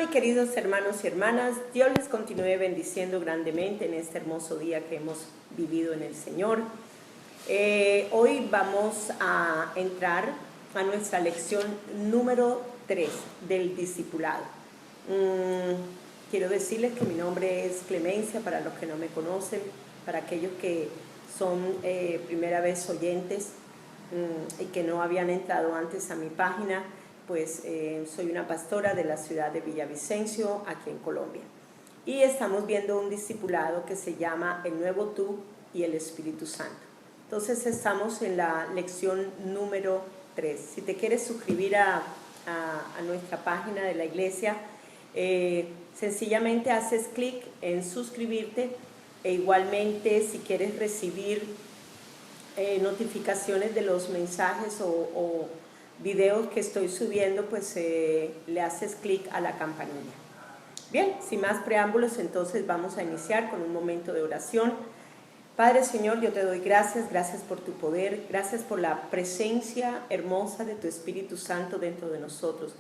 Señor, queridos hermanos y hermanas, Dios les continúe bendiciendo grandemente en este hermoso día que hemos vivido en el Señor. Hoy vamos a entrar a nuestra lección número 3 del discipulado. Quiero decirles que mi nombre es Clemencia, para los que no me conocen, para aquellos que son primera vez oyentes y que no habían entrado antes a mi página. Pues soy una pastora de la ciudad de Villavicencio, aquí en Colombia. Y estamos viendo un discipulado que se llama El Nuevo Tú y el Espíritu Santo. Entonces estamos en la lección número 3. Si te quieres suscribir a nuestra página de la iglesia, sencillamente haces clic en suscribirte, e igualmente si quieres recibir notificaciones de los mensajes o videos que estoy subiendo, pues le haces clic a la campanilla. Bien, sin más preámbulos, entonces vamos a iniciar con un momento de oración. Padre Señor, yo te doy gracias por tu poder, gracias por la presencia hermosa de tu Espíritu Santo dentro de nosotros.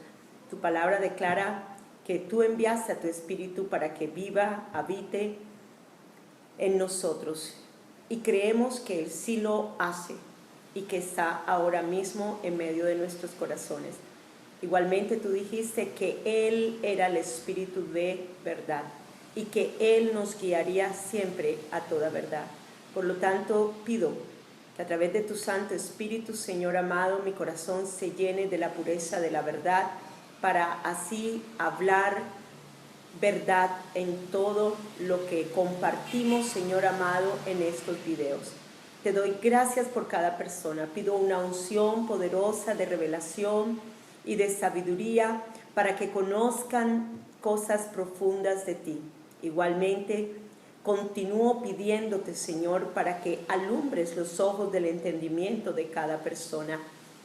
Tu palabra declara que tú enviaste a tu Espíritu para que viva, habite en nosotros, y creemos que Él sí lo hace y que está ahora mismo en medio de nuestros corazones. Igualmente tú dijiste que Él era el Espíritu de verdad y que Él nos guiaría siempre a toda verdad. Por lo tanto, pido que a través de tu Santo Espíritu, Señor amado, mi corazón se llene de la pureza de la verdad, para así hablar verdad en todo lo que compartimos, Señor amado, en estos videos. Te doy gracias por cada persona. Pido una unción poderosa de revelación y de sabiduría para que conozcan cosas profundas de ti. Igualmente, continúo pidiéndote, Señor, para que alumbres los ojos del entendimiento de cada persona,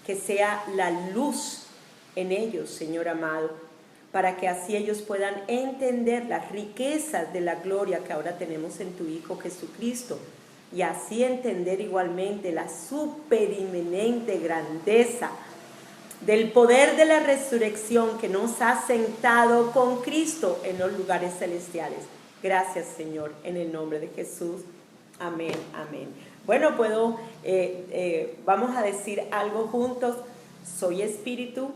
que sea la luz en ellos, Señor amado, para que así ellos puedan entender las riquezas de la gloria que ahora tenemos en tu Hijo Jesucristo, y así entender igualmente la superinminente grandeza del poder de la resurrección que nos ha sentado con Cristo en los lugares celestiales. Gracias, Señor, en el nombre de Jesús. Amén, amén. Bueno, vamos a decir algo juntos. Soy espíritu,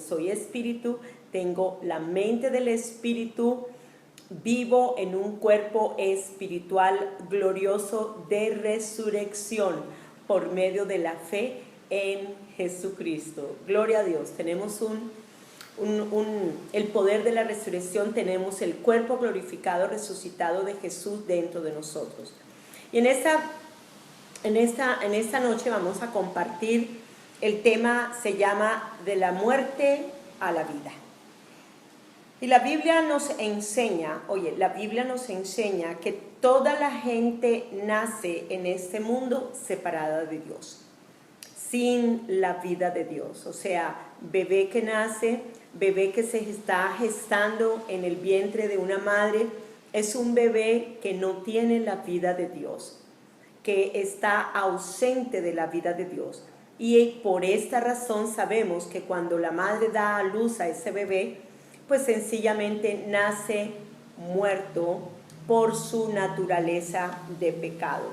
soy espíritu, tengo la mente del espíritu, vivo en un cuerpo espiritual glorioso de resurrección por medio de la fe en Jesucristo. Gloria a Dios. Tenemos el poder de la resurrección, tenemos el cuerpo glorificado, resucitado de Jesús dentro de nosotros. Y en esta noche vamos a compartir, el tema se llama de la muerte a la vida. Y la Biblia nos enseña que toda la gente nace en este mundo separada de Dios, sin la vida de Dios. O sea, bebé que nace, bebé que se está gestando en el vientre de una madre, es un bebé que no tiene la vida de Dios, que está ausente de la vida de Dios. Y por esta razón sabemos que cuando la madre da a luz a ese bebé, pues sencillamente nace muerto por su naturaleza de pecado.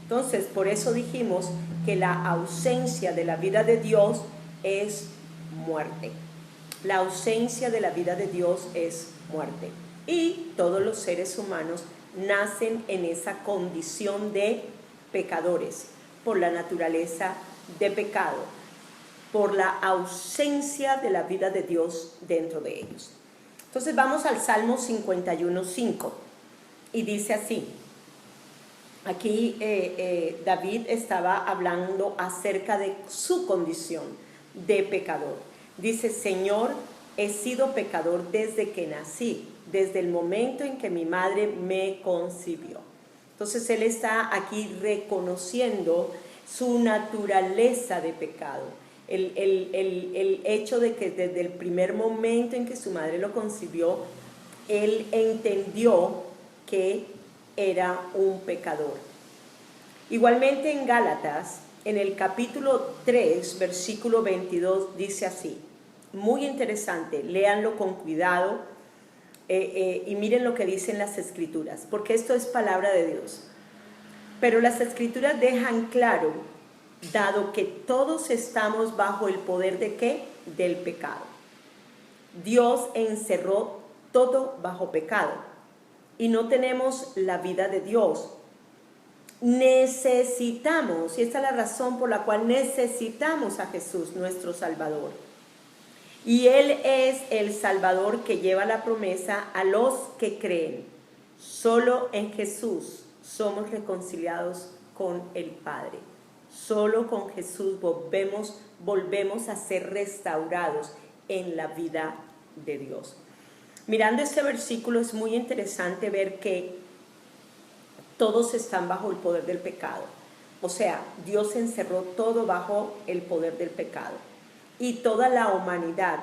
Entonces, por eso dijimos que la ausencia de la vida de Dios es muerte. La ausencia de la vida de Dios es muerte. Y todos los seres humanos nacen en esa condición de pecadores, por la naturaleza de pecado, por la ausencia de la vida de Dios dentro de ellos. Entonces vamos al Salmo 51:5 y dice así. Aquí David estaba hablando acerca de su condición de pecador. Dice: Señor, he sido pecador desde que nací, desde el momento en que mi madre me concibió. Entonces él está aquí reconociendo su naturaleza de pecado. El hecho de que desde el primer momento en que su madre lo concibió, él entendió que era un pecador. Igualmente en Gálatas, en el capítulo 3, versículo 22, dice así, muy interesante, léanlo con cuidado. y miren lo que dicen las Escrituras, porque esto es palabra de Dios. Pero las Escrituras dejan claro, dado que todos estamos bajo el poder ¿de qué? Del pecado. Dios encerró todo bajo pecado y no tenemos la vida de Dios. Necesitamos, y esta es la razón por la cual necesitamos a Jesús, nuestro Salvador. Y Él es el Salvador que lleva la promesa a los que creen. Solo en Jesús somos reconciliados con el Padre. Solo con Jesús volvemos a ser restaurados en la vida de Dios. Mirando este versículo es muy interesante ver que todos están bajo el poder del pecado. O sea, Dios encerró todo bajo el poder del pecado. Y toda la humanidad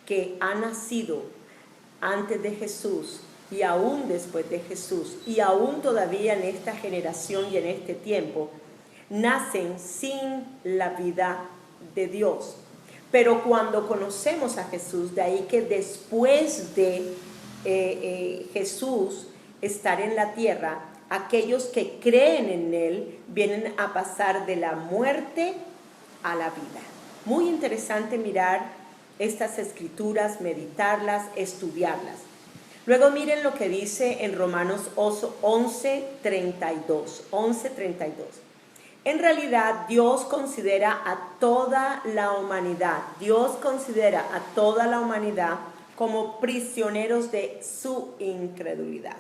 que ha nacido antes de Jesús y aún después de Jesús y aún todavía en esta generación y en este tiempo, nacen sin la vida de Dios. Pero cuando conocemos a Jesús, de ahí que después de Jesús estar en la tierra, aquellos que creen en Él vienen a pasar de la muerte a la vida. Muy interesante mirar estas escrituras, meditarlas, estudiarlas. Luego miren lo que dice en Romanos 11:32. En realidad Dios considera a toda la humanidad, como prisioneros de su incredulidad.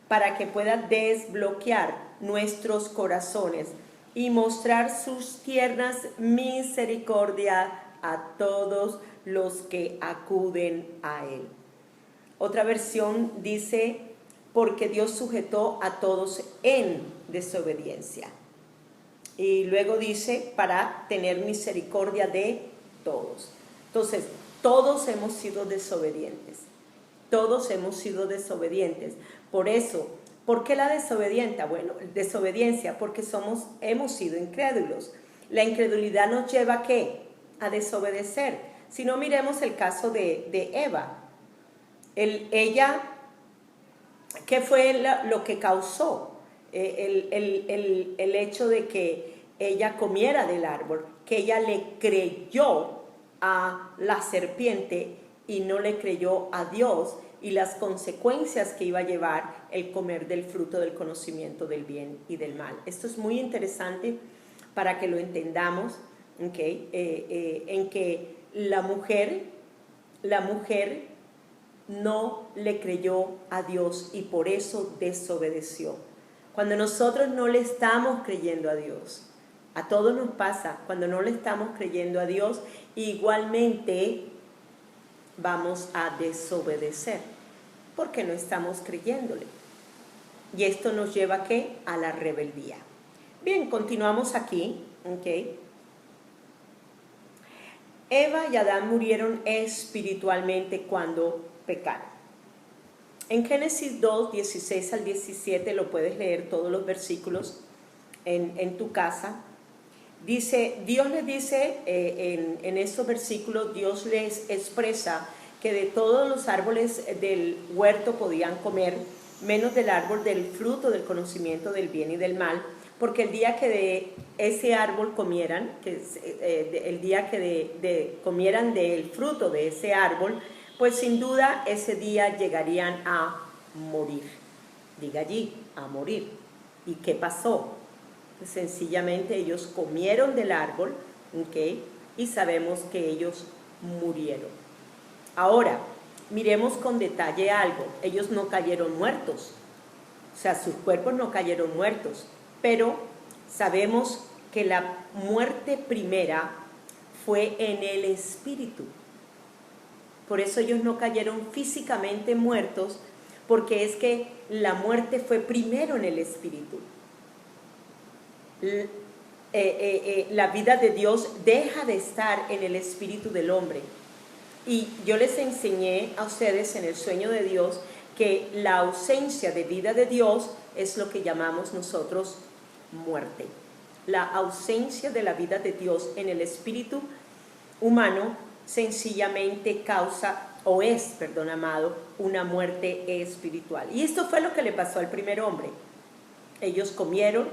Para que pueda desbloquear nuestros corazones y mostrar sus tiernas misericordias a todos los que acuden a Él. Otra versión dice, porque Dios sujetó a todos en desobediencia. Y luego dice, para tener misericordia de todos. Entonces, todos hemos sido desobedientes. Por eso, ¿por qué la desobediencia? Bueno, desobediencia porque hemos sido incrédulos. La incredulidad nos lleva ¿a qué? A desobedecer. Si no, miremos el caso de Eva. Ella, ¿qué fue lo que causó el hecho de que ella comiera del árbol? Que ella le creyó a la serpiente y no le creyó a Dios, y las consecuencias que iba a llevar el comer del fruto del conocimiento del bien y del mal. Esto es muy interesante para que lo entendamos, ¿okay? En que la mujer no le creyó a Dios y por eso desobedeció. Cuando nosotros no le estamos creyendo a Dios, a todos nos pasa, cuando no le estamos creyendo a Dios, igualmente vamos a desobedecer, porque no estamos creyéndole. Y esto nos lleva ¿a qué? A la rebeldía. Bien, continuamos aquí, ¿okay? Eva y Adán murieron espiritualmente cuando pecaron. En Génesis 2, 16 al 17, lo puedes leer todos los versículos en tu casa. Dice, Dios les dice en estos versículos, Dios les expresa que de todos los árboles del huerto podían comer, menos del árbol del fruto del conocimiento del bien y del mal, porque el día que de ese árbol comieran, el día que comieran del fruto de ese árbol, pues sin duda ese día llegarían a morir. Diga allí, a morir. ¿Y qué pasó? Pues sencillamente ellos comieron del árbol, ¿okay? Y sabemos que ellos murieron. Ahora, miremos con detalle algo. Ellos no cayeron muertos, o sea, sus cuerpos no cayeron muertos, pero sabemos que la muerte primera fue en el espíritu. Por eso ellos no cayeron físicamente muertos, porque es que la muerte fue primero en el espíritu. La vida de Dios deja de estar en el espíritu del hombre. Y yo les enseñé a ustedes en el sueño de Dios que la ausencia de vida de Dios es lo que llamamos nosotros muerte. La ausencia de la vida de Dios en el espíritu humano sencillamente causa o es, perdón, amado, una muerte espiritual. Y esto fue lo que le pasó al primer hombre. Ellos comieron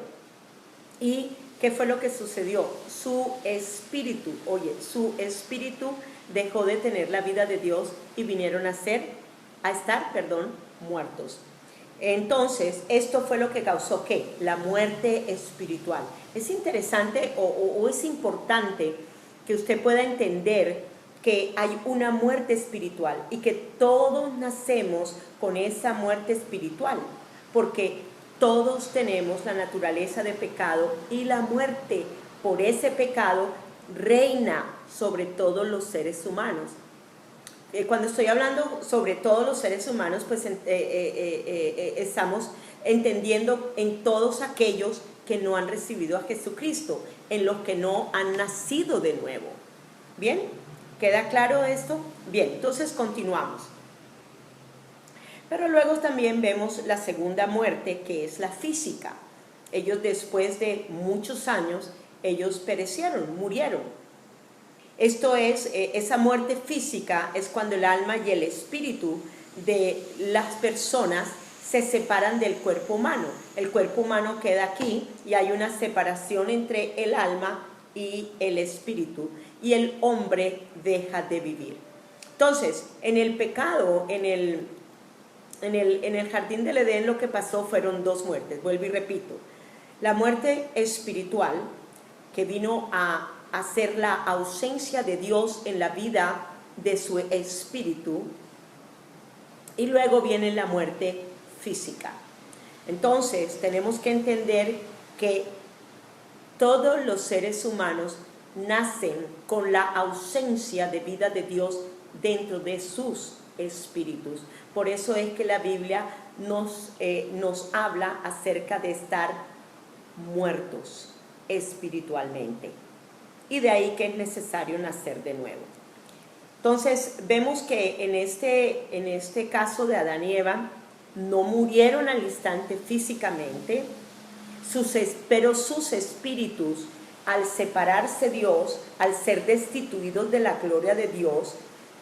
y ¿qué fue lo que sucedió? Su espíritu dejó de tener la vida de Dios y vinieron a estar muertos. Entonces, esto fue lo que causó ¿qué? La muerte espiritual. Es interesante o es importante que usted pueda entender que hay una muerte espiritual y que todos nacemos con esa muerte espiritual, porque todos tenemos la naturaleza de pecado y la muerte por ese pecado reina sobre todos los seres humanos. Cuando estoy hablando sobre todos los seres humanos, pues estamos entendiendo en todos aquellos que no han recibido a Jesucristo, en los que no han nacido de nuevo. ¿Bien? ¿Queda claro esto? Bien, entonces continuamos. Pero luego también vemos la segunda muerte, que es la física. Ellos, después de muchos años, ellos perecieron, murieron. Esto es, esa muerte física es cuando el alma y el espíritu de las personas se separan del cuerpo humano. El cuerpo humano queda aquí y hay una separación entre el alma y el espíritu, y el hombre deja de vivir. Entonces, en el pecado, en el jardín del Edén, lo que pasó fueron dos muertes. Vuelvo y repito: la muerte espiritual, que vino a hacer la ausencia de Dios en la vida de su espíritu, y luego viene la muerte física. Entonces tenemos que entender que todos los seres humanos nacen con la ausencia de vida de Dios dentro de sus espíritus. Por eso es que la Biblia nos habla acerca de estar muertos espiritualmente, y de ahí que es necesario nacer de nuevo. Entonces vemos que en este caso de Adán y Eva no murieron al instante físicamente, pero sus espíritus, al separarse Dios, al ser destituidos de la gloria de Dios,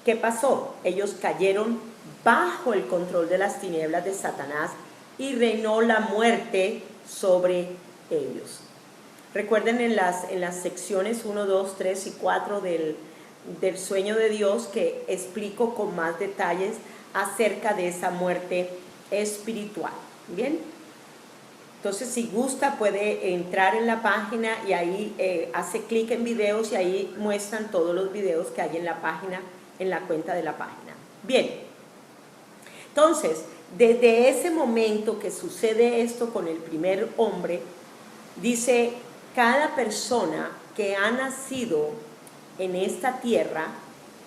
¿qué pasó? Ellos cayeron bajo el control de las tinieblas de Satanás y reinó la muerte sobre ellos. Recuerden en las secciones 1, 2, 3 y 4 del sueño de Dios, que explico con más detalles acerca de esa muerte espiritual. Bien, entonces si gusta puede entrar en la página y ahí hace clic en videos, y ahí muestran todos los videos que hay en la página, en la cuenta de la página. Bien, entonces desde ese momento que sucede esto con el primer hombre, dice: cada persona que ha nacido en esta tierra,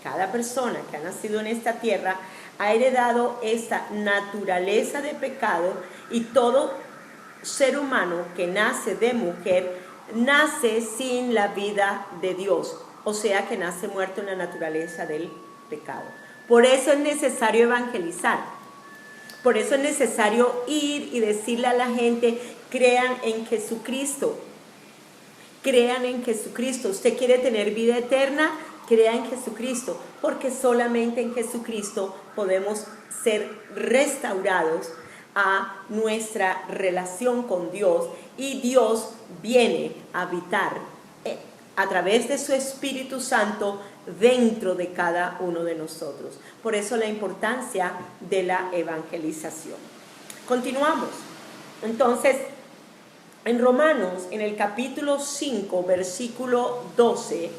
cada persona que ha nacido en esta tierra ha heredado esta naturaleza de pecado, y todo ser humano que nace de mujer nace sin la vida de Dios, o sea que nace muerto en la naturaleza del pecado. Por eso es necesario evangelizar, por eso es necesario ir y decirle a la gente: crean en Jesucristo. Crean en Jesucristo. Usted quiere tener vida eterna, crea en Jesucristo, porque solamente en Jesucristo podemos ser restaurados a nuestra relación con Dios, y Dios viene a habitar a través de su Espíritu Santo dentro de cada uno de nosotros. Por eso la importancia de la evangelización. Continuamos. Entonces, en Romanos, en el capítulo 5, versículo 12,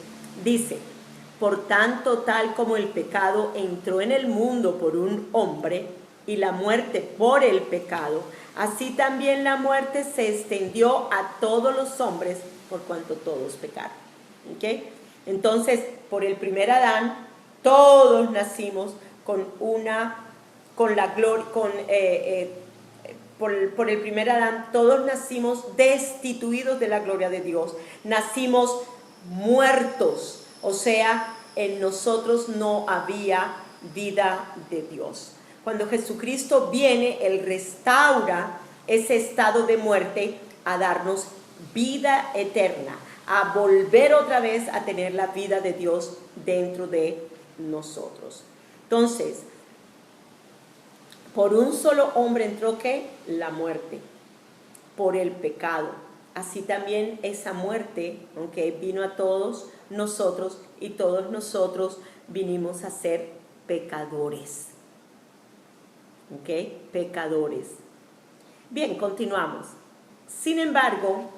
dice: por tanto, tal como el pecado entró en el mundo por un hombre, y la muerte por el pecado, así también la muerte se extendió a todos los hombres, por cuanto todos pecaron. ¿Okay? Entonces, por el primer Adán, todos nacimos por el primer Adán, todos nacimos destituidos de la gloria de Dios. Nacimos muertos, o sea, en nosotros no había vida de Dios. Cuando Jesucristo viene, Él restaura ese estado de muerte a darnos vida eterna, a volver otra vez a tener la vida de Dios dentro de nosotros. Entonces, por un solo hombre entró ¿qué? La muerte, por el pecado. Así también esa muerte, aunque vino a todos nosotros y todos nosotros vinimos a ser pecadores. ¿Ok? Pecadores. Bien, continuamos. Sin embargo,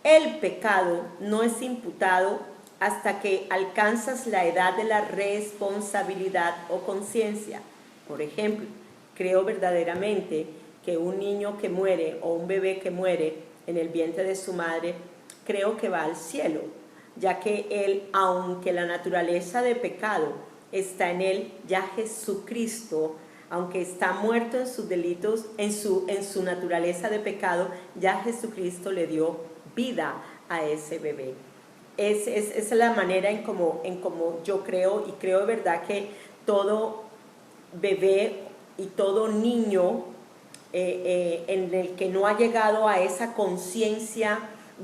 el pecado no es imputado hasta que alcanzas la edad de la responsabilidad o conciencia. Por ejemplo, creo verdaderamente que un niño que muere o un bebé que muere en el vientre de su madre, creo que va al cielo, ya que él, aunque la naturaleza de pecado está en él, ya Jesucristo, aunque está muerto en sus delitos, en su naturaleza de pecado, ya Jesucristo le dio vida a ese bebé. Esa es la manera en como yo creo, y creo de verdad que todo bebé y todo niño en el que no ha llegado a esa conciencia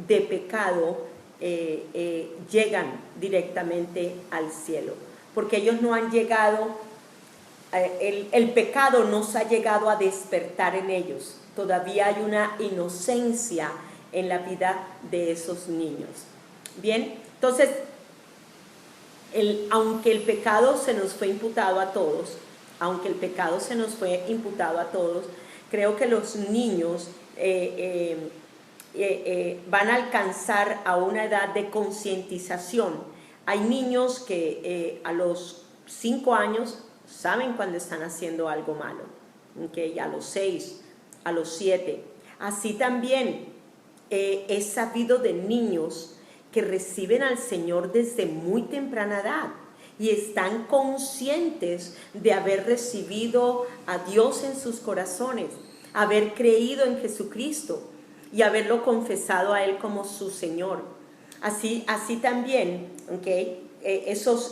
de pecado, llegan directamente al cielo, porque ellos no han llegado, el pecado no se ha llegado a despertar en ellos, todavía hay una inocencia en la vida de esos niños. Bien, entonces, aunque el pecado se nos fue imputado a todos, creo que los niños van a alcanzar a una edad de concientización. Hay niños que a los 5 años saben cuando están haciendo algo malo, ¿okay? A los 6, a los 7. Así también es sabido de niños que reciben al Señor desde muy temprana edad y están conscientes de haber recibido a Dios en sus corazones, haber creído en Jesucristo y haberlo confesado a Él como su Señor. Así también, ¿okay? Esos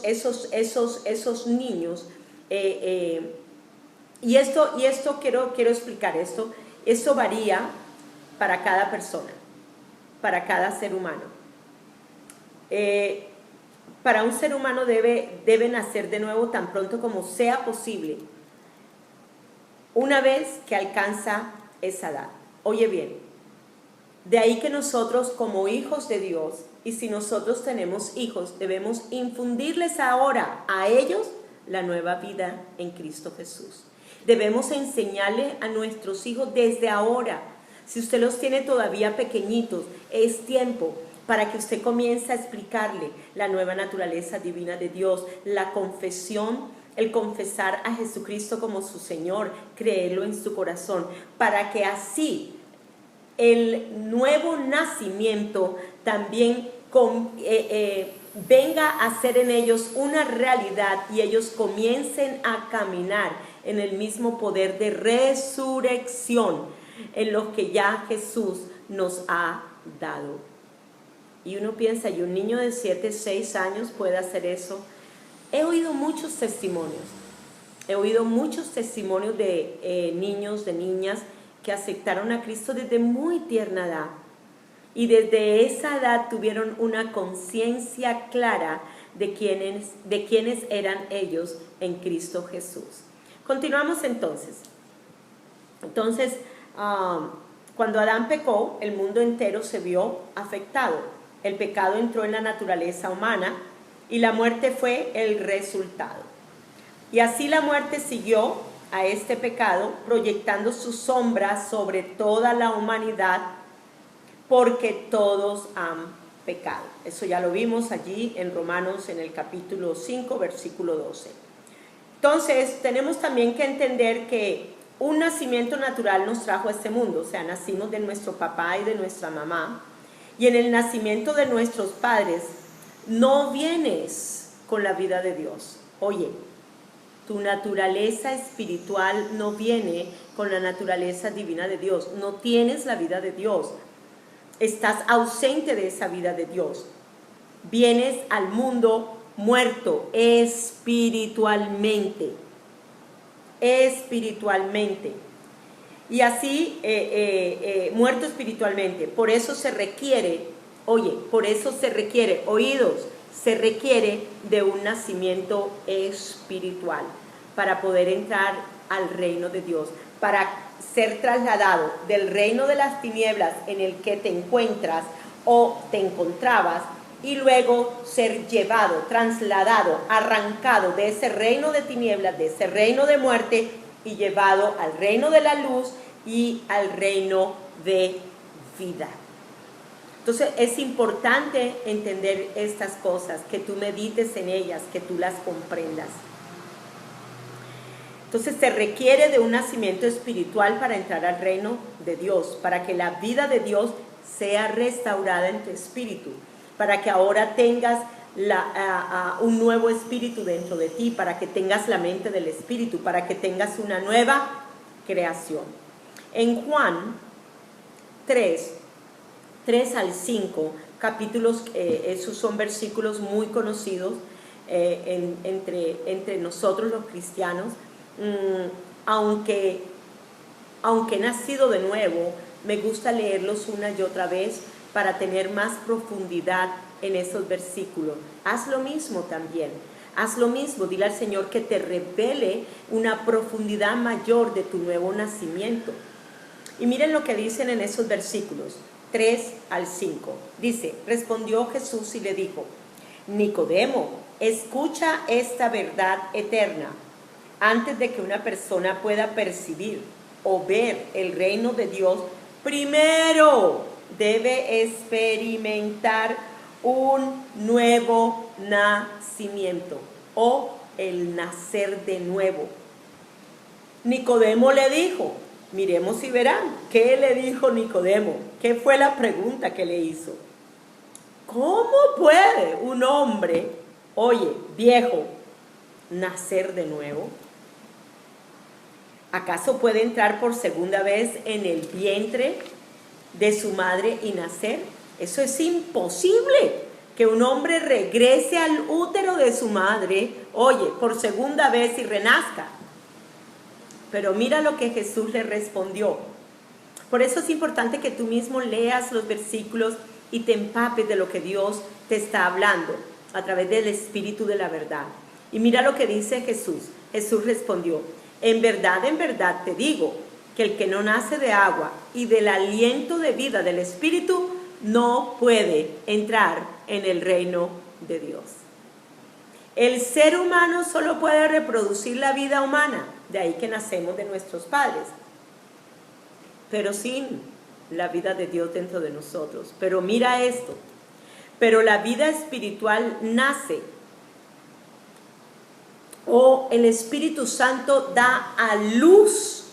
niños, y esto quiero explicar esto varía para cada persona, para cada ser humano. Para un ser humano debe nacer de nuevo tan pronto como sea posible, una vez que alcanza esa edad. Oye bien, de ahí que nosotros como hijos de Dios, y si nosotros tenemos hijos, debemos infundirles ahora a ellos la nueva vida en Cristo Jesús. Debemos enseñarle a nuestros hijos desde ahora. Si usted los tiene todavía pequeñitos, es tiempo para que usted comience a explicarle la nueva naturaleza divina de Dios, la confesión, el confesar a Jesucristo como su Señor, creerlo en su corazón, para que así el nuevo nacimiento también venga a ser en ellos una realidad y ellos comiencen a caminar en el mismo poder de resurrección en lo que ya Jesús nos ha dado. Y uno piensa, ¿y un niño de 7, 6 años puede hacer eso? He oído muchos testimonios de niños, de niñas que aceptaron a Cristo desde muy tierna edad. Y desde esa edad tuvieron una conciencia clara de quiénes eran ellos en Cristo Jesús. Continuamos entonces. Cuando Adán pecó, el mundo entero se vio afectado. El pecado entró en la naturaleza humana y la muerte fue el resultado. Y así la muerte siguió a este pecado, proyectando su sombra sobre toda la humanidad, porque todos han pecado. Eso ya lo vimos allí en Romanos, en el capítulo 5, versículo 12. Entonces, tenemos también que entender que un nacimiento natural nos trajo a este mundo, o sea, nacimos de nuestro papá y de nuestra mamá, y en el nacimiento de nuestros padres no vienes con la vida de Dios. Oye, tu naturaleza espiritual no viene con la naturaleza divina de Dios, no tienes la vida de Dios, estás ausente de esa vida de Dios, vienes al mundo muerto espiritualmente. Y así muerto espiritualmente. Por eso se requiere Oye, por eso se requiere, oídos, se requiere de un nacimiento espiritual para poder entrar al reino de Dios, para ser trasladado del reino de las tinieblas en el que te encuentras o te encontrabas, y luego ser llevado, trasladado, arrancado de ese reino de tinieblas, de ese reino de muerte, y llevado al reino de la luz y al reino de vida. Entonces es importante entender estas cosas, que tú medites en ellas, que tú las comprendas. Entonces se requiere de un nacimiento espiritual para entrar al reino de Dios, para que la vida de Dios sea restaurada en tu espíritu, para que ahora tengas un nuevo espíritu dentro de ti, para que tengas la mente del espíritu, para que tengas una nueva creación. En Juan 3 al 5, capítulos, esos son versículos muy conocidos entre nosotros los cristianos. Aunque he nacido de nuevo, me gusta leerlos una y otra vez para tener más profundidad en esos versículos. Haz lo mismo también, haz lo mismo, dile al Señor que te revele una profundidad mayor de tu nuevo nacimiento. Y miren lo que dicen en esos versículos 3 al 5. Dice: respondió Jesús y le dijo: Nicodemo, escucha esta verdad eterna. Antes de que una persona pueda percibir o ver el reino de Dios, primero debe experimentar un nuevo nacimiento o el nacer de nuevo. Nicodemo le dijo, miremos y verán, ¿qué le dijo Nicodemo? ¿Qué fue la pregunta que le hizo? ¿Cómo puede un hombre, viejo, nacer de nuevo? ¿Acaso puede entrar por segunda vez en el vientre de su madre y nacer? Eso es imposible, que un hombre regrese al útero de su madre, por segunda vez y renazca. Pero mira lo que Jesús le respondió. Por eso es importante que tú mismo leas los versículos y te empapes de lo que Dios te está hablando a través del Espíritu de la verdad. Y mira lo que dice Jesús. Jesús respondió: en verdad te digo, que el que no nace de agua y del aliento de vida del Espíritu no puede entrar en el reino de Dios. El ser humano solo puede reproducir la vida humana, de ahí que nacemos de nuestros padres, pero sin la vida de Dios dentro de nosotros. Pero mira esto, pero la vida espiritual nace, el Espíritu Santo da a luz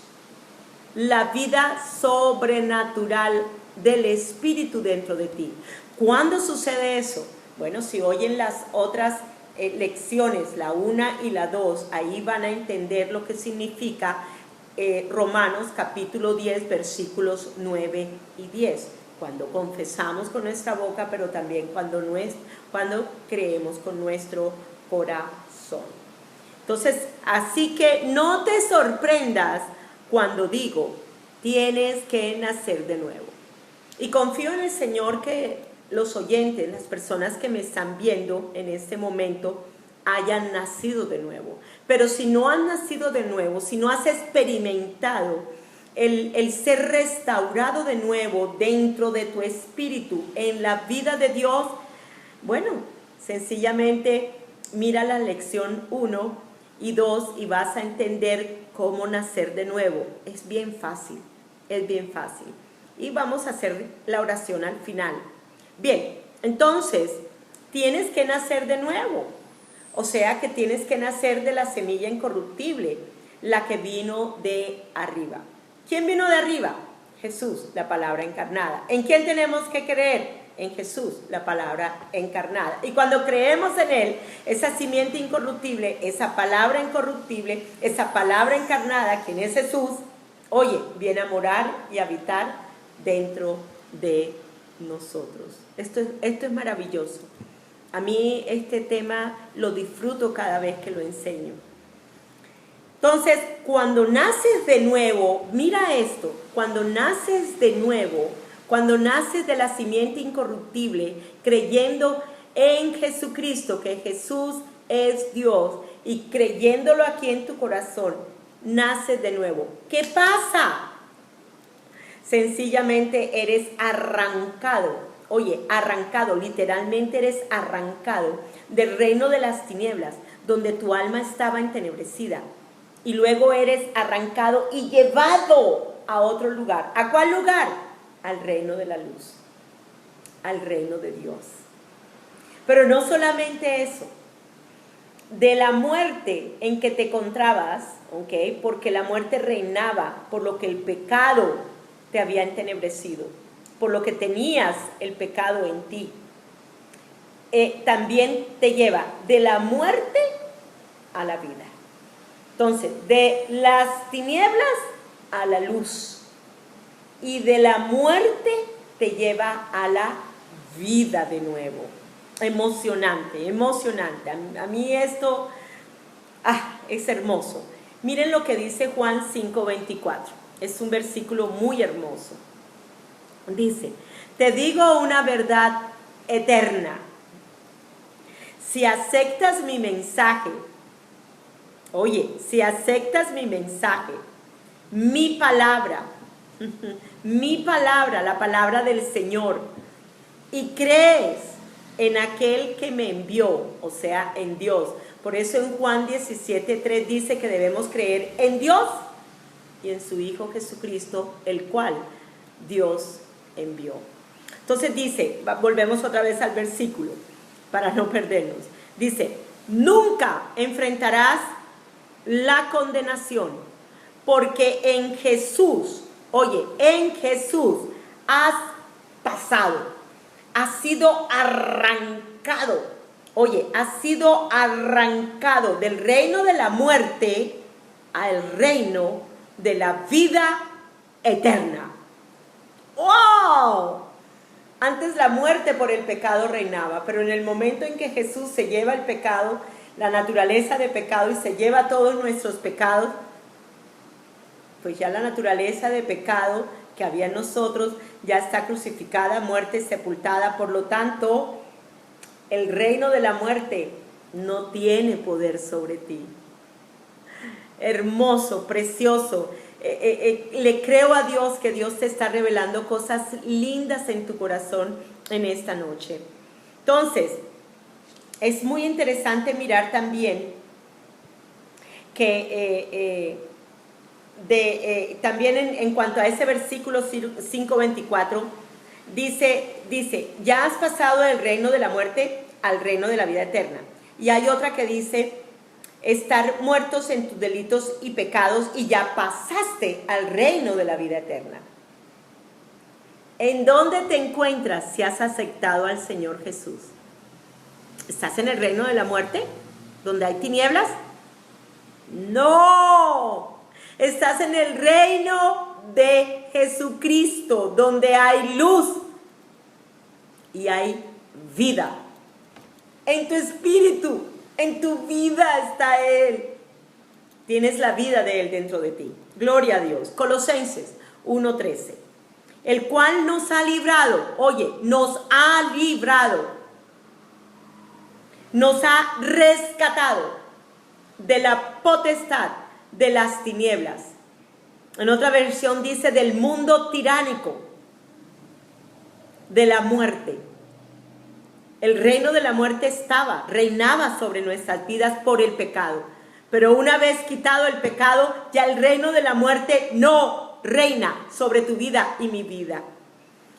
la vida sobrenatural del Espíritu dentro de ti. ¿Cuándo sucede eso? Bueno, si oyen las otras lecciones, la 1 y la 2, ahí van a entender lo que significa Romanos capítulo 10, versículos 9 y 10. Cuando confesamos con nuestra boca, pero también cuando creemos con nuestro corazón. Entonces, así que no te sorprendas cuando digo, tienes que nacer de nuevo. Y confío en el Señor que los oyentes, las personas que me están viendo en este momento, hayan nacido de nuevo. Pero si no han nacido de nuevo, si no has experimentado el ser restaurado de nuevo dentro de tu espíritu, en la vida de Dios, bueno, sencillamente mira la lección 1 y 2 y vas a entender cómo nacer de nuevo. Es bien fácil, es bien fácil. Y vamos a hacer la oración al final. Bien, entonces, tienes que nacer de nuevo. O sea que tienes que nacer de la semilla incorruptible, la que vino de arriba. ¿Quién vino de arriba? Jesús, la palabra encarnada. ¿En quién tenemos que creer? En Jesús, la palabra encarnada. Y cuando creemos en Él, esa simiente incorruptible, esa palabra incorruptible, esa palabra encarnada, quien es Jesús, viene a morar y habitar dentro de nosotros. Esto es maravilloso. A mí este tema lo disfruto cada vez que lo enseño. Entonces, cuando naces de nuevo, mira esto, cuando naces de nuevo, Cuando naces de la simiente incorruptible, creyendo en Jesucristo, que Jesús es Dios, y creyéndolo aquí en tu corazón, naces de nuevo. ¿Qué pasa? Sencillamente eres arrancado. Oye, arrancado, literalmente eres arrancado del reino de las tinieblas, donde tu alma estaba entenebrecida. Y luego eres arrancado y llevado a otro lugar. ¿A cuál lugar? Al reino de la luz, al reino de Dios. Pero no solamente eso, de la muerte en que te encontrabas, ¿ok? Porque la muerte reinaba por lo que el pecado te había entenebrecido, por lo que tenías el pecado en ti. También te lleva de la muerte a la vida. Entonces, de las tinieblas a la luz, y de la muerte te lleva a la vida de nuevo. Emocionante, emocionante. A mí esto es hermoso. Miren lo que dice Juan 5:24. Es un versículo muy hermoso. Dice: te digo una verdad eterna. Si aceptas mi mensaje, oye, si aceptas mi mensaje, mi palabra, la palabra del Señor, y crees en aquel que me envió, o sea, en Dios. Por eso en Juan 17:3 dice que debemos creer en Dios y en su Hijo Jesucristo, el cual Dios envió. Entonces dice, volvemos otra vez al versículo para no perdernos. Dice: nunca enfrentarás la condenación, porque en Jesús, oye, en Jesús has pasado, has sido arrancado, oye, has sido arrancado del reino de la muerte al reino de la vida eterna. ¡Wow! Antes la muerte por el pecado reinaba, pero en el momento en que Jesús se lleva el pecado, la naturaleza de pecado, y se lleva todos nuestros pecados, pues ya la naturaleza de pecado que había en nosotros ya está crucificada, muerta y sepultada. Por lo tanto, el reino de la muerte no tiene poder sobre ti. Hermoso, precioso. Le creo a Dios que Dios te está revelando cosas lindas en tu corazón en esta noche. Entonces, es muy interesante mirar también que también en cuanto a ese versículo 5:24, dice, ya has pasado del reino de la muerte al reino de la vida eterna. Y hay otra que dice: estar muertos en tus delitos y pecados, y ya pasaste al reino de la vida eterna. ¿En dónde te encuentras si has aceptado al Señor Jesús? ¿Estás en el reino de la muerte, donde hay tinieblas? No, estás en el reino de Jesucristo, donde hay luz y hay vida. En tu espíritu, en tu vida está Él. Tienes la vida de Él dentro de ti. Gloria a Dios. Colosenses 1:13. El cual nos ha librado, oye, nos ha librado, nos ha rescatado de la potestad de las tinieblas. En otra versión dice: del mundo tiránico, de la muerte. El reino de la muerte reinaba sobre nuestras vidas por el pecado. Pero una vez quitado el pecado, ya el reino de la muerte no reina sobre tu vida y mi vida.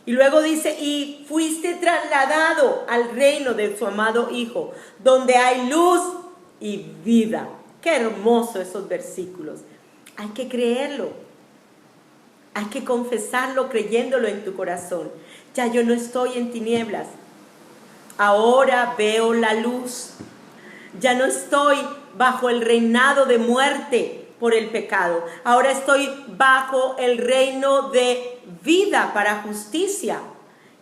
Y luego dice: y fuiste trasladado al reino de su amado Hijo, donde hay luz y vida. Qué hermoso esos versículos. Hay que creerlo. Hay que confesarlo creyéndolo en tu corazón. Ya yo no estoy en tinieblas. Ahora veo la luz. Ya no estoy bajo el reinado de muerte por el pecado. Ahora estoy bajo el reino de vida para justicia.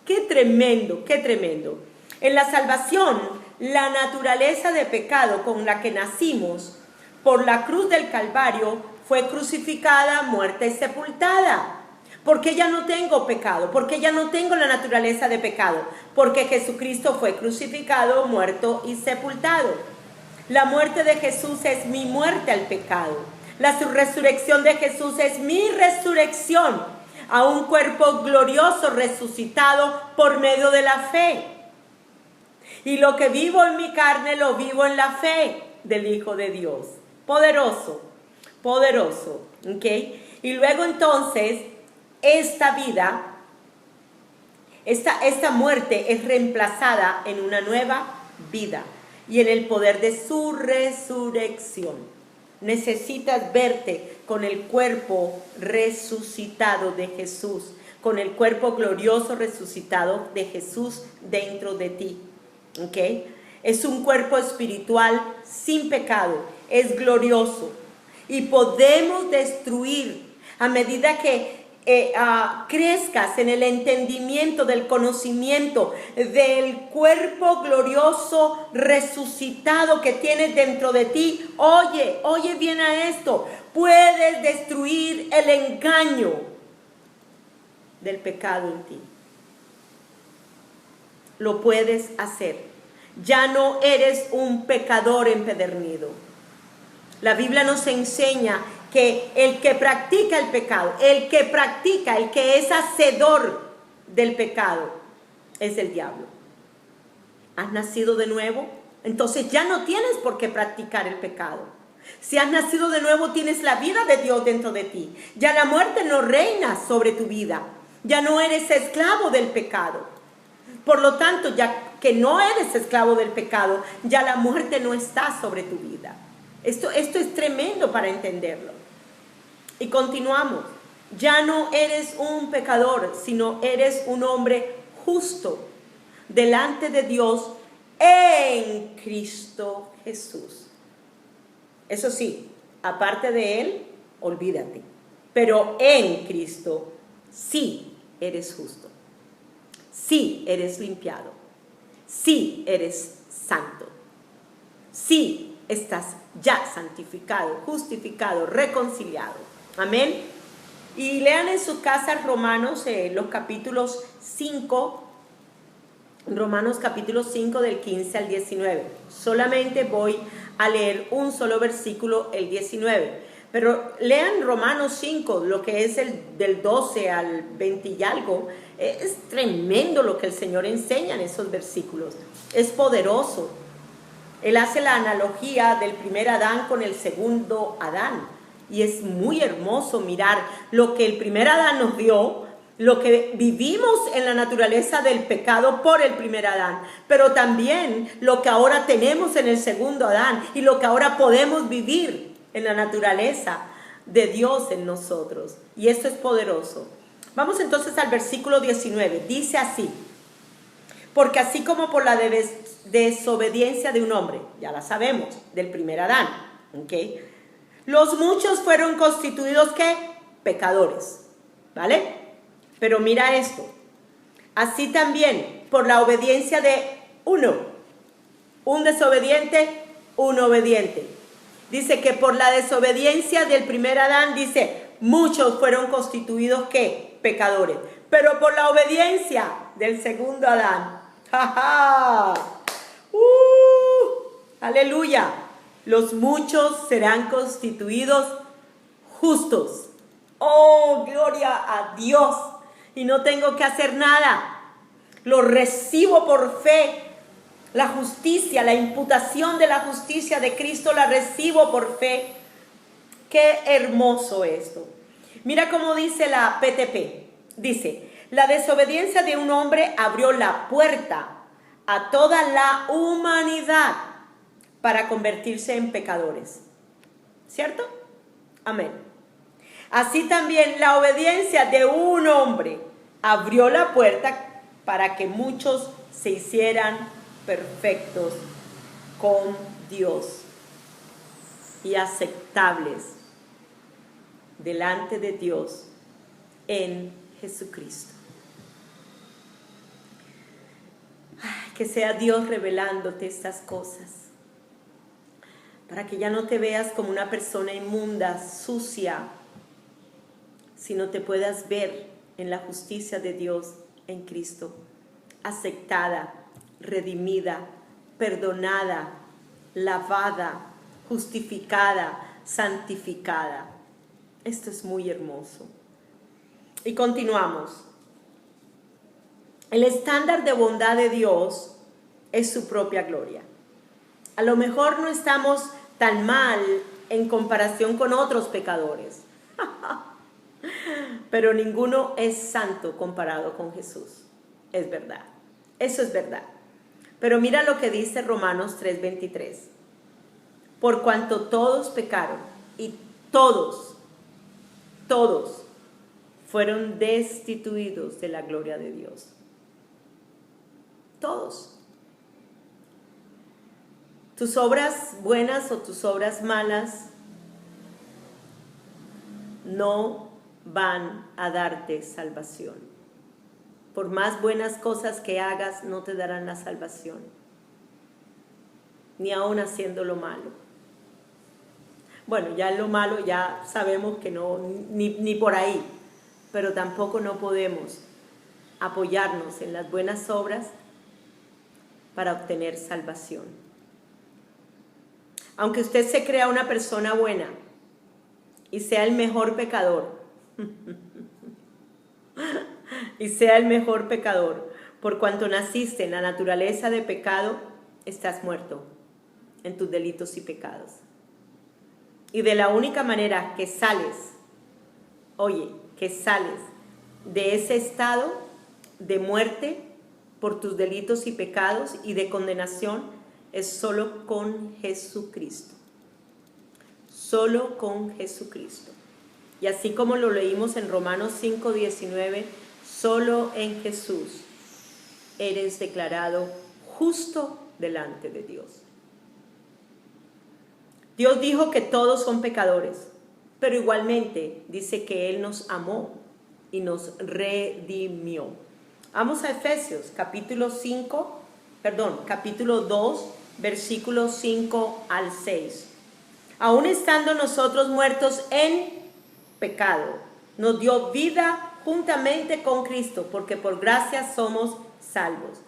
¡Qué tremendo, qué tremendo! En la salvación, la naturaleza de pecado con la que nacimos por la cruz del Calvario fue crucificada, muerta y sepultada. ¿Por qué ya no tengo pecado? ¿Por qué ya no tengo la naturaleza de pecado? Porque Jesucristo fue crucificado, muerto y sepultado. La muerte de Jesús es mi muerte al pecado. La resurrección de Jesús es mi resurrección a un cuerpo glorioso resucitado por medio de la fe. Y lo que vivo en mi carne lo vivo en la fe del Hijo de Dios. Poderoso, poderoso, ¿ok? Y luego entonces, esta vida, esta muerte es reemplazada en una nueva vida y en el poder de su resurrección. Necesitas verte con el cuerpo resucitado de Jesús, con el cuerpo glorioso resucitado de Jesús dentro de ti. ¿Ok? Es un cuerpo espiritual sin pecado, es glorioso y podemos destruir a medida que crezcas en el entendimiento del conocimiento del cuerpo glorioso resucitado que tienes dentro de ti. Oye bien a esto, puedes destruir el engaño del pecado en ti. Lo puedes hacer. Ya no eres un pecador empedernido. La Biblia nos enseña que el que practica el pecado, el que es hacedor del pecado, es el diablo. ¿Has nacido de nuevo? Entonces ya no tienes por qué practicar el pecado. Si has nacido de nuevo, tienes la vida de Dios dentro de ti. Ya la muerte no reina sobre tu vida. Ya no eres esclavo del pecado. Por lo tanto, ya que no eres esclavo del pecado, ya la muerte no está sobre tu vida. Esto es tremendo para entenderlo. Y continuamos. Ya no eres un pecador, sino eres un hombre justo delante de Dios en Cristo Jesús. Eso sí, aparte de Él, olvídate. Pero en Cristo sí eres justo. Sí eres limpiado, sí eres santo, sí estás ya santificado, justificado, reconciliado. Amén. Y lean en sus casas Romanos, los capítulos 5, Romanos capítulo 5 del 15 al 19. Solamente voy a leer un solo versículo, el 19. Pero lean Romanos 5, lo que es del 12 al 20 y algo. Es tremendo lo que el Señor enseña en esos versículos. Es poderoso. Él hace la analogía del primer Adán con el segundo Adán. Y es muy hermoso mirar lo que el primer Adán nos dio, lo que vivimos en la naturaleza del pecado por el primer Adán, pero también lo que ahora tenemos en el segundo Adán y lo que ahora podemos vivir en la naturaleza de Dios en nosotros. Y esto es poderoso. Vamos entonces al versículo 19. Dice así: porque así como por la desobediencia de un hombre, ya la sabemos, del primer Adán, ¿okay? Los muchos fueron constituidos, ¿qué? Pecadores, ¿vale? Pero mira esto. Así también por la obediencia de uno, un desobediente, un obediente. Dice que por la desobediencia del primer Adán, dice, muchos fueron constituidos, ¿qué? Pecadores. Pero por la obediencia del segundo Adán, ¡ja, ja! ¡Aleluya! Los muchos serán constituidos justos. ¡Oh, gloria a Dios! Y no tengo que hacer nada. Lo recibo por fe. La justicia, la imputación de la justicia de Cristo la recibo por fe. Qué hermoso esto. Mira cómo dice la PTP. Dice, la desobediencia de un hombre abrió la puerta a toda la humanidad para convertirse en pecadores. ¿Cierto? Amén. Así también la obediencia de un hombre abrió la puerta para que muchos se hicieran perfectos con Dios y aceptables delante de Dios en Jesucristo. Ay, que sea Dios revelándote estas cosas, para que ya no te veas como una persona inmunda, sucia, sino te puedas ver en la justicia de Dios en Cristo, aceptada, redimida, perdonada, lavada, justificada, santificada. Esto es muy hermoso. Y continuamos. El estándar de bondad de Dios es su propia gloria. A lo mejor no estamos tan mal en comparación con otros pecadores, pero ninguno es santo comparado con Jesús. Es verdad, eso es verdad. Pero mira lo que dice Romanos 3:23. Por cuanto todos pecaron y todos fueron destituidos de la gloria de Dios. Todos. Tus obras buenas o tus obras malas no van a darte salvación. Por más buenas cosas que hagas, no te darán la salvación, ni aún haciendo lo malo. Bueno, ya en lo malo ya sabemos que no, ni por ahí, pero tampoco no podemos apoyarnos en las buenas obras para obtener salvación. Aunque usted se crea una persona buena y sea el mejor pecador, por cuanto naciste en la naturaleza de pecado, estás muerto en tus delitos y pecados. Y de la única manera que sales de ese estado de muerte por tus delitos y pecados y de condenación, es solo con Jesucristo. Solo con Jesucristo. Y así como lo leímos en Romanos 5:19, solo en Jesús eres declarado justo delante de Dios. Dios dijo que todos son pecadores, pero igualmente dice que Él nos amó y nos redimió. Vamos a Efesios capítulo 2, versículos 5 al 6. Aún estando nosotros muertos en pecado, nos dio vida juntamente con Cristo, porque por gracia somos salvos.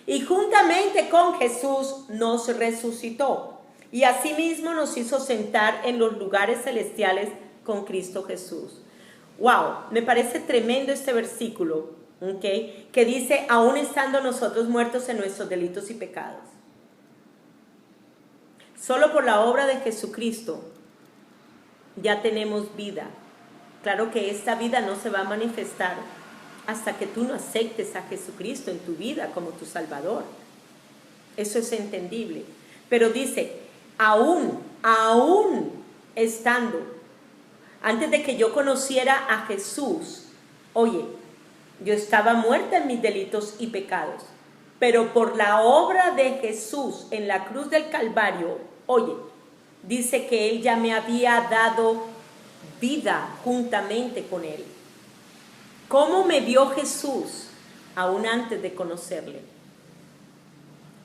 Y juntamente con Jesús nos resucitó, y asimismo nos hizo sentar en los lugares celestiales con Cristo Jesús. Wow, me parece tremendo este versículo, ¿okay? Que dice, aún estando nosotros muertos en nuestros delitos y pecados. Solo por la obra de Jesucristo ya tenemos vida. Claro que esta vida no se va a manifestar hasta que tú no aceptes a Jesucristo en tu vida como tu Salvador. Eso es entendible. Pero dice, aún estando, antes de que yo conociera a Jesús, yo estaba muerta en mis delitos y pecados. Pero por la obra de Jesús en la cruz del Calvario, dice que Él ya me había dado vida juntamente con Él. ¿Cómo me dio Jesús aún antes de conocerle?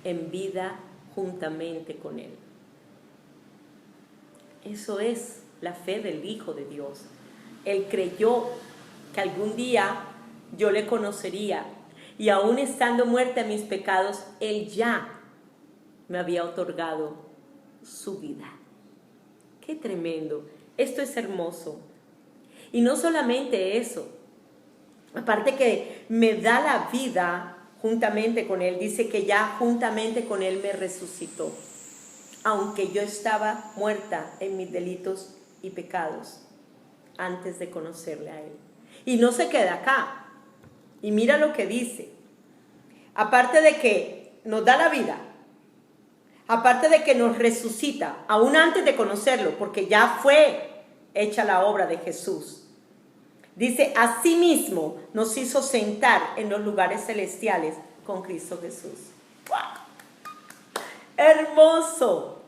En vida juntamente con Él. Eso es la fe del Hijo de Dios. Él creyó que algún día yo le conocería. Y aún estando muerta en mis pecados, Él ya me había otorgado su vida. ¡Qué tremendo! Esto es hermoso. Y no solamente eso. Aparte que me da la vida juntamente con Él, dice que ya juntamente con Él me resucitó. Aunque yo estaba muerta en mis delitos y pecados antes de conocerle a Él. Y no se queda acá. Y mira lo que dice. Aparte de que nos da la vida, aparte de que nos resucita, aún antes de conocerlo, porque ya fue hecha la obra de Jesús. Dice, asimismo nos hizo sentar en los lugares celestiales con Cristo Jesús. ¡Wow! ¡Hermoso!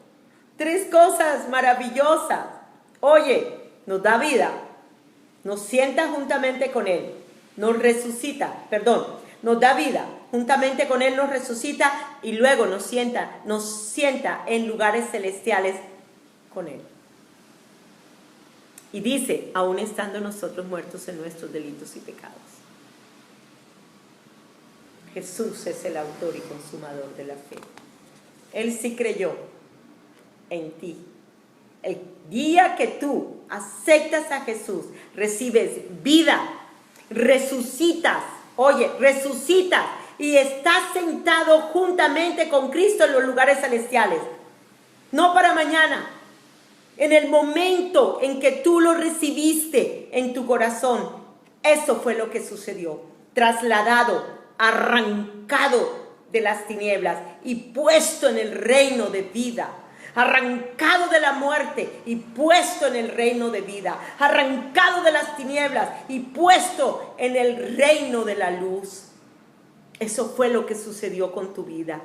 3 cosas maravillosas. Nos da vida, nos sienta juntamente con Él. Nos da vida, juntamente con Él nos resucita y luego nos sienta en lugares celestiales con Él. Y dice, aún estando nosotros muertos en nuestros delitos y pecados. Jesús es el autor y consumador de la fe. Él sí creyó en ti. El día que tú aceptas a Jesús, recibes vida, resucitas, resucitas y estás sentado juntamente con Cristo en los lugares celestiales. No para mañana, en el momento en que tú lo recibiste en tu corazón, eso fue lo que sucedió. Trasladado, arrancado de las tinieblas y puesto en el reino de vida. Arrancado de la muerte y puesto en el reino de vida. Arrancado de las tinieblas y puesto en el reino de la luz. Eso fue lo que sucedió con tu vida.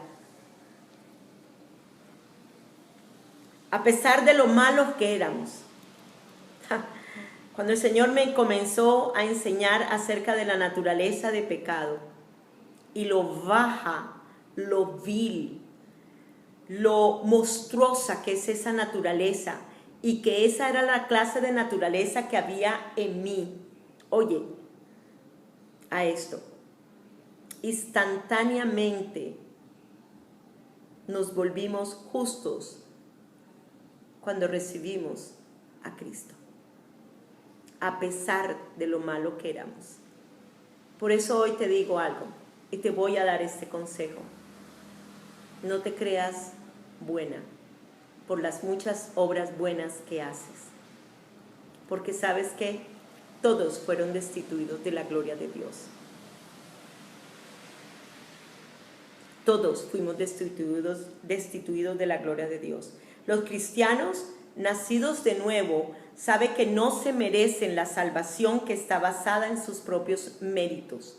A pesar de lo malos que éramos. Cuando el Señor me comenzó a enseñar acerca de la naturaleza de pecado y lo baja, lo vil, lo monstruosa que es esa naturaleza y que esa era la clase de naturaleza que había en mí. Oye, a esto, instantáneamente nos volvimos justos cuando recibimos a Cristo, a pesar de lo malo que éramos. Por eso hoy te digo algo y te voy a dar este consejo. No te creas buena por las muchas obras buenas que haces, porque sabes que todos fueron destituidos de la gloria de Dios. Todos fuimos destituidos de la gloria de Dios. Los cristianos nacidos de nuevo saben que no se merecen la salvación que está basada en sus propios méritos.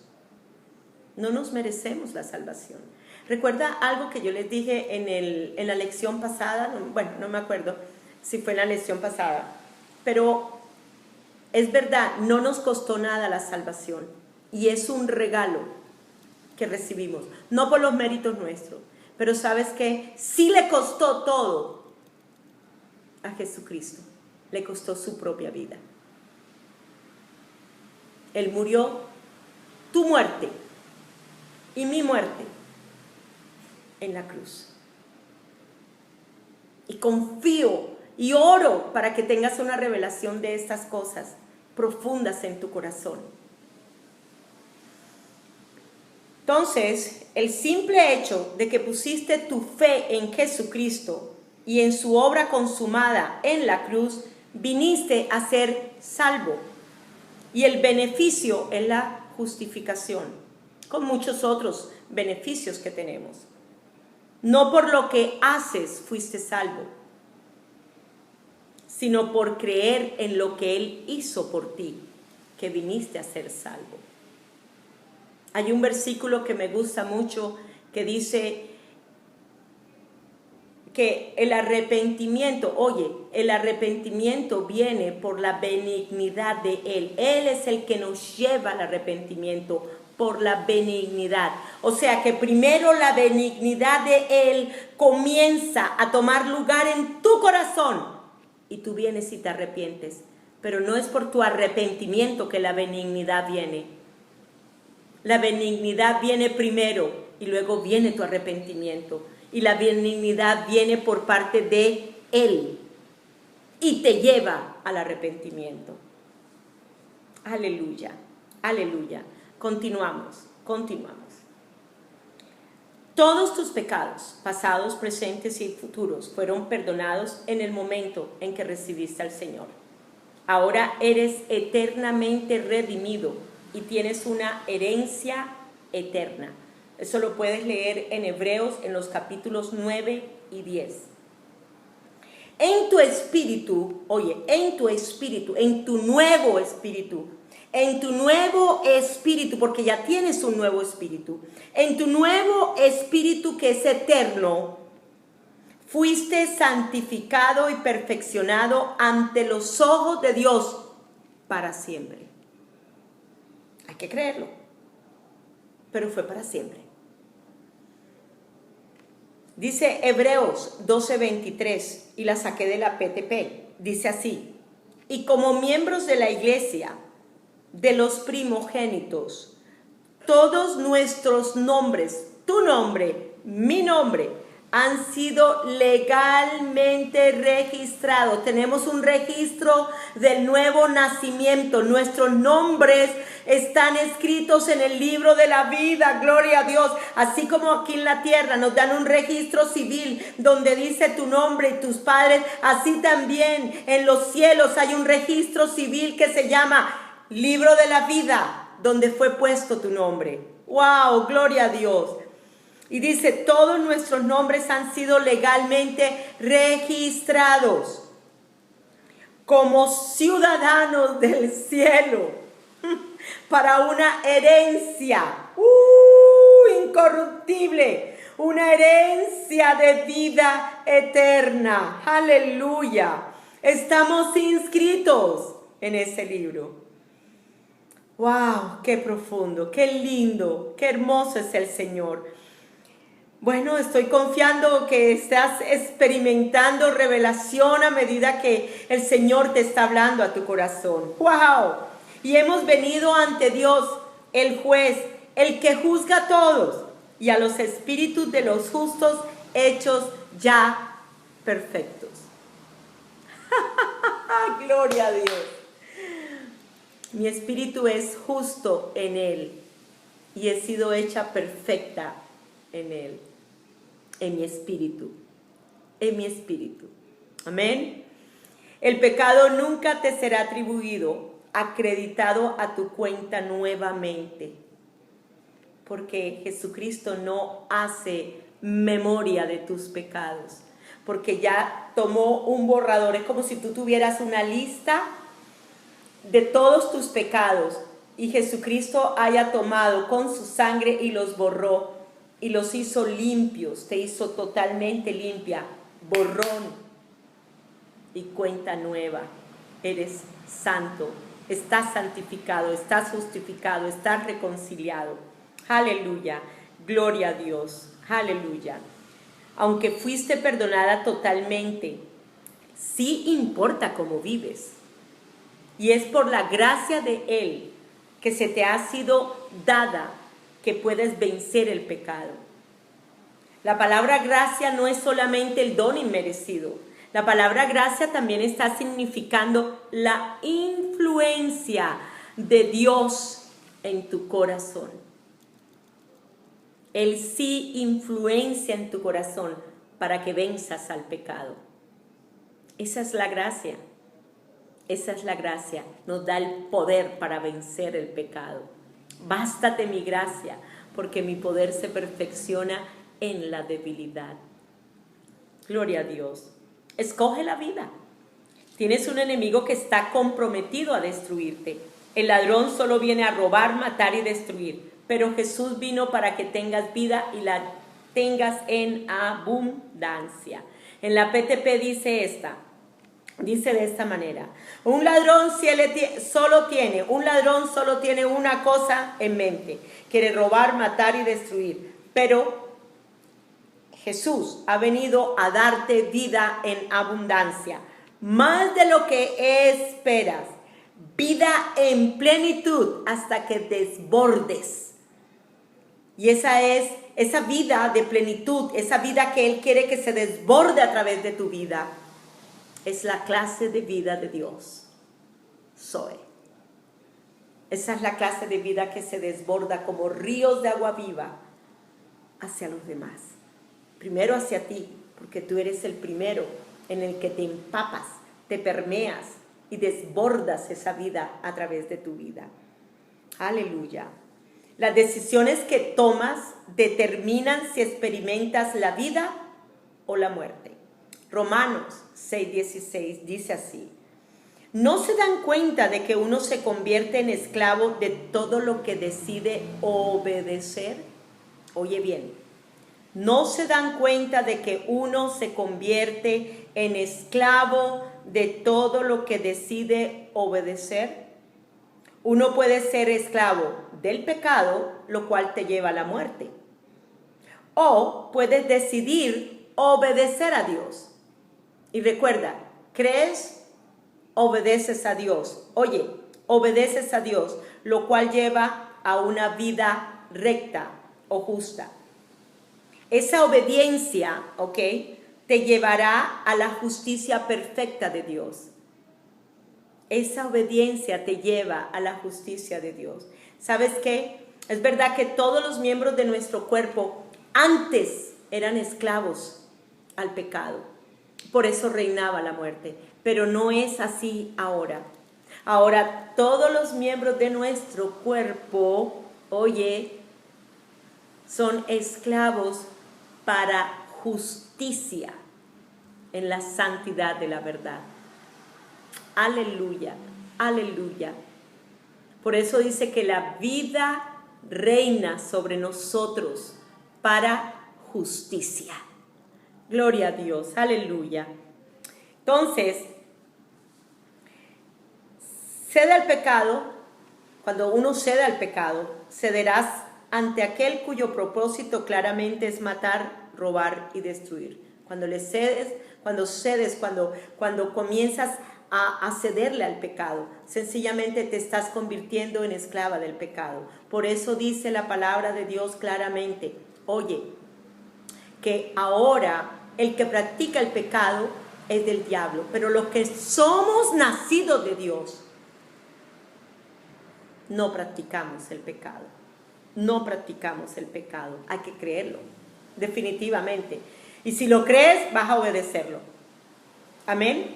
No nos merecemos la salvación. ¿Recuerda algo que yo les dije en la lección pasada? No me acuerdo si fue en la lección pasada, pero es verdad, no nos costó nada la salvación y es un regalo que recibimos, no por los méritos nuestros, pero sabes que sí le costó todo a Jesucristo, le costó su propia vida. Él murió tu muerte y mi muerte en la cruz. Y confío y oro para que tengas una revelación de estas cosas profundas en tu corazón. Entonces, el simple hecho de que pusiste tu fe en Jesucristo y en su obra consumada en la cruz, viniste a ser salvo. Y el beneficio es la justificación, con muchos otros beneficios que tenemos. No por lo que haces fuiste salvo, sino por creer en lo que Él hizo por ti, que viniste a ser salvo. Hay un versículo que me gusta mucho que dice que el arrepentimiento, el arrepentimiento viene por la benignidad de Él. Él es el que nos lleva al arrepentimiento por la benignidad. O sea que primero la benignidad de Él comienza a tomar lugar en tu corazón y tú vienes y te arrepientes. Pero no es por tu arrepentimiento que la benignidad viene. La benignidad viene primero y luego viene tu arrepentimiento. Y la benignidad viene por parte de Él y te lleva al arrepentimiento. Aleluya, aleluya. Continuamos. Todos tus pecados, pasados, presentes y futuros, fueron perdonados en el momento en que recibiste al Señor. Ahora eres eternamente redimido y tienes una herencia eterna. Eso lo puedes leer en Hebreos en los capítulos 9 y 10. En tu espíritu, en tu nuevo espíritu, porque ya tienes un nuevo espíritu, en tu nuevo espíritu que es eterno, fuiste santificado y perfeccionado ante los ojos de Dios para siempre. Hay que creerlo, pero fue para siempre. Dice Hebreos 12:23, y la saqué de la PTP, dice así: y como miembros de la iglesia, de los primogénitos, todos nuestros nombres, tu nombre, mi nombre, han sido legalmente registrados. Tenemos un registro del nuevo nacimiento. Nuestros nombres están escritos en el libro de la vida, gloria a Dios. Así como aquí en la tierra nos dan un registro civil donde dice tu nombre y tus padres, así también en los cielos hay un registro civil que se llama libro de la vida, donde fue puesto tu nombre. ¡Wow! Gloria a Dios. Y dice, todos nuestros nombres han sido legalmente registrados como ciudadanos del cielo para una herencia incorruptible, una herencia de vida eterna. Aleluya. Estamos inscritos en ese libro. ¡Wow! ¡Qué profundo! ¡Qué lindo! ¡Qué hermoso es el Señor! Bueno, estoy confiando que estás experimentando revelación a medida que el Señor te está hablando a tu corazón. ¡Wow! Y hemos venido ante Dios, el juez, el que juzga a todos, y a los espíritus de los justos hechos ya perfectos. ¡Gloria a Dios! Mi espíritu es justo en Él y he sido hecha perfecta en Él. En mi espíritu, en mi espíritu. Amén. El pecado nunca te será atribuido, acreditado a tu cuenta nuevamente, porque Jesucristo no hace memoria de tus pecados, porque ya tomó un borrador. Es como si tú tuvieras una lista de todos tus pecados y Jesucristo haya tomado con su sangre y los borró. Y los hizo limpios, te hizo totalmente limpia, borrón y cuenta nueva. Eres santo, estás santificado, estás justificado, estás reconciliado. Aleluya, gloria a Dios, aleluya. Aunque fuiste perdonada totalmente, sí importa cómo vives. Y es por la gracia de Él que se te ha sido dada que puedes vencer el pecado. La palabra gracia no es solamente el don inmerecido. La palabra gracia también está significando la influencia de Dios en tu corazón. Él sí influencia en tu corazón para que venzas al pecado. Esa es la gracia. Esa es la gracia. Nos da el poder para vencer el pecado. Bástate mi gracia, porque mi poder se perfecciona en la debilidad. Gloria a Dios. Escoge la vida. Tienes un enemigo que está comprometido a destruirte. El ladrón solo viene a robar, matar y destruir. Pero Jesús vino para que tengas vida y la tengas en abundancia. En la PTP dice de esta manera: un ladrón solo tiene una cosa en mente, quiere robar, matar y destruir, pero Jesús ha venido a darte vida en abundancia, más de lo que esperas, vida en plenitud hasta que desbordes. Y esa es esa vida de plenitud, esa vida que Él quiere que se desborde a través de tu vida. Es la clase de vida de Dios. Soy. Esa es la clase de vida que se desborda como ríos de agua viva hacia los demás. Primero hacia ti, porque tú eres el primero en el que te empapas, te permeas y desbordas esa vida a través de tu vida. Aleluya. Las decisiones que tomas determinan si experimentas la vida o la muerte. Romanos 6:16 dice así: ¿no se dan cuenta de que uno se convierte en esclavo de todo lo que decide obedecer? Oye bien, ¿no se dan cuenta de que uno se convierte en esclavo de todo lo que decide obedecer? Uno puede ser esclavo del pecado, lo cual te lleva a la muerte. O puedes decidir obedecer a Dios. Y recuerda, crees, obedeces a Dios. Oye, obedeces a Dios, lo cual lleva a una vida recta o justa. Esa obediencia, ¿ok?, te llevará a la justicia perfecta de Dios. Esa obediencia te lleva a la justicia de Dios. ¿Sabes qué? Es verdad que todos los miembros de nuestro cuerpo antes eran esclavos al pecado. Por eso reinaba la muerte. Pero no es así ahora. Ahora todos los miembros de nuestro cuerpo, son esclavos para justicia en la santidad de la verdad. Aleluya, aleluya. Por eso dice que la vida reina sobre nosotros para justicia. Gloria a Dios, aleluya. Entonces, cede al pecado. Cuando uno cede al pecado, cederás ante aquel cuyo propósito claramente es matar, robar y destruir. Cuando comienzas a cederle al pecado, sencillamente te estás convirtiendo en esclava del pecado. Por eso dice la palabra de Dios claramente, que ahora el que practica el pecado es del diablo, pero los que somos nacidos de Dios, no practicamos el pecado. No practicamos el pecado. Hay que creerlo, definitivamente. Y si lo crees, vas a obedecerlo. Amén.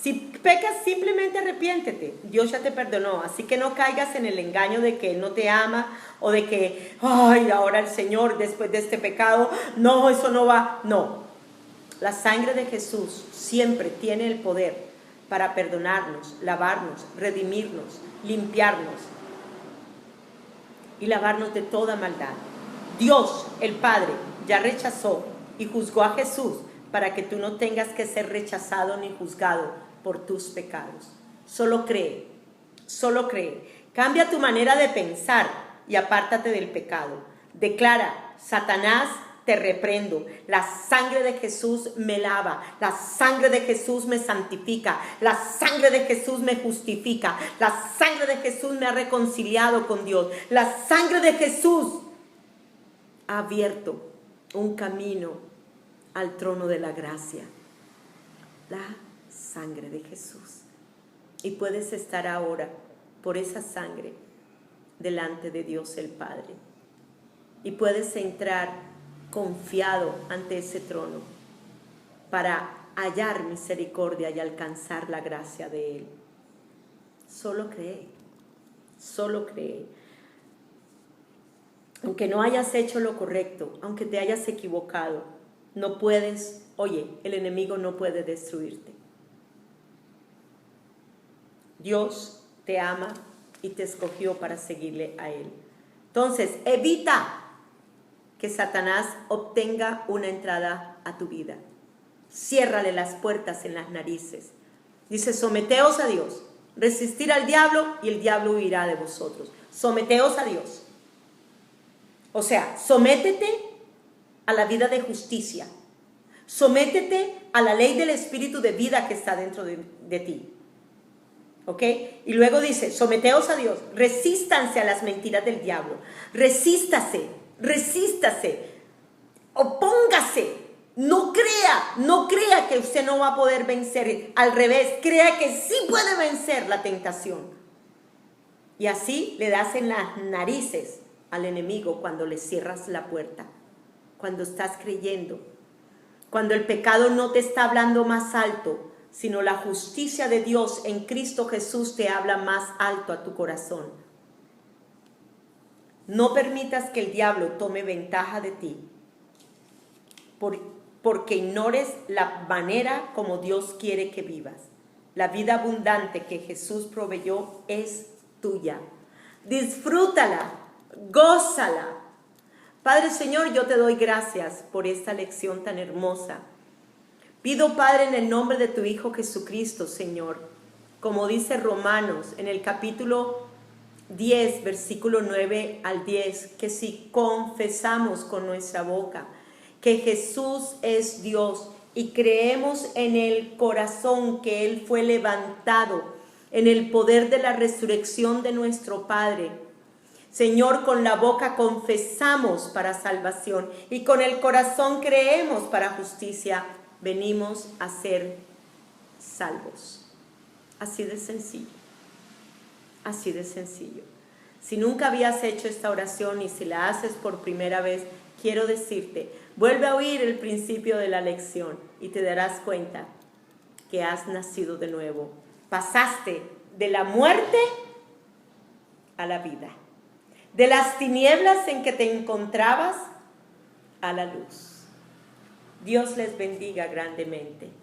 Si pecas, simplemente arrepiéntete. Dios ya te perdonó. Así que no caigas en el engaño de que Él no te ama o de que, ahora el Señor después de este pecado, no, eso no va. No. La sangre de Jesús siempre tiene el poder para perdonarnos, lavarnos, redimirnos, limpiarnos y lavarnos de toda maldad. Dios, el Padre, ya rechazó y juzgó a Jesús para que tú no tengas que ser rechazado ni juzgado por tus pecados. Solo cree, solo cree. Cambia tu manera de pensar y apártate del pecado. Declara, Satanás, te reprendo. La sangre de Jesús me lava. La sangre de Jesús me santifica. La sangre de Jesús me justifica. La sangre de Jesús me ha reconciliado con Dios. La sangre de Jesús ha abierto un camino al trono de la gracia. La sangre de Jesús. Y puedes estar ahora por esa sangre delante de Dios el Padre. Y puedes entrar confiado ante ese trono para hallar misericordia y alcanzar la gracia de Él. Solo cree, solo cree. Aunque no hayas hecho lo correcto, aunque te hayas equivocado, no puedes, el enemigo no puede destruirte. Dios te ama y te escogió para seguirle a Él. Entonces, evita que Satanás obtenga una entrada a tu vida. Ciérrale las puertas en las narices. Dice, someteos a Dios, resistir al diablo y el diablo huirá de vosotros. Someteos a Dios. O sea, sométete a la vida de justicia. Sométete a la ley del espíritu de vida que está dentro de ti. ¿Ok? Y luego dice, someteos a Dios, resístanse a las mentiras del diablo. Resístase, opóngase. No crea que usted no va a poder vencer. Al revés, crea que sí puede vencer la tentación. Y así le das en las narices al enemigo cuando le cierras la puerta, cuando estás creyendo, cuando el pecado no te está hablando más alto, sino la justicia de Dios en Cristo Jesús te habla más alto a tu corazón. No permitas que el diablo tome ventaja de ti, porque ignores la manera como Dios quiere que vivas. La vida abundante que Jesús proveyó es tuya. Disfrútala, gózala. Padre Señor, yo te doy gracias por esta lección tan hermosa. Pido, Padre, en el nombre de tu Hijo Jesucristo, Señor, como dice Romanos en el capítulo 10, versículo 9 al 10, que si confesamos con nuestra boca que Jesús es Dios y creemos en el corazón que Él fue levantado en el poder de la resurrección de nuestro Padre, Señor, con la boca confesamos para salvación y con el corazón creemos para justicia. Venimos a ser salvos. Así de sencillo. Así de sencillo. Si nunca habías hecho esta oración y si la haces por primera vez, quiero decirte, vuelve a oír el principio de la lección y te darás cuenta que has nacido de nuevo. Pasaste de la muerte a la vida, de las tinieblas en que te encontrabas a la luz. Dios les bendiga grandemente.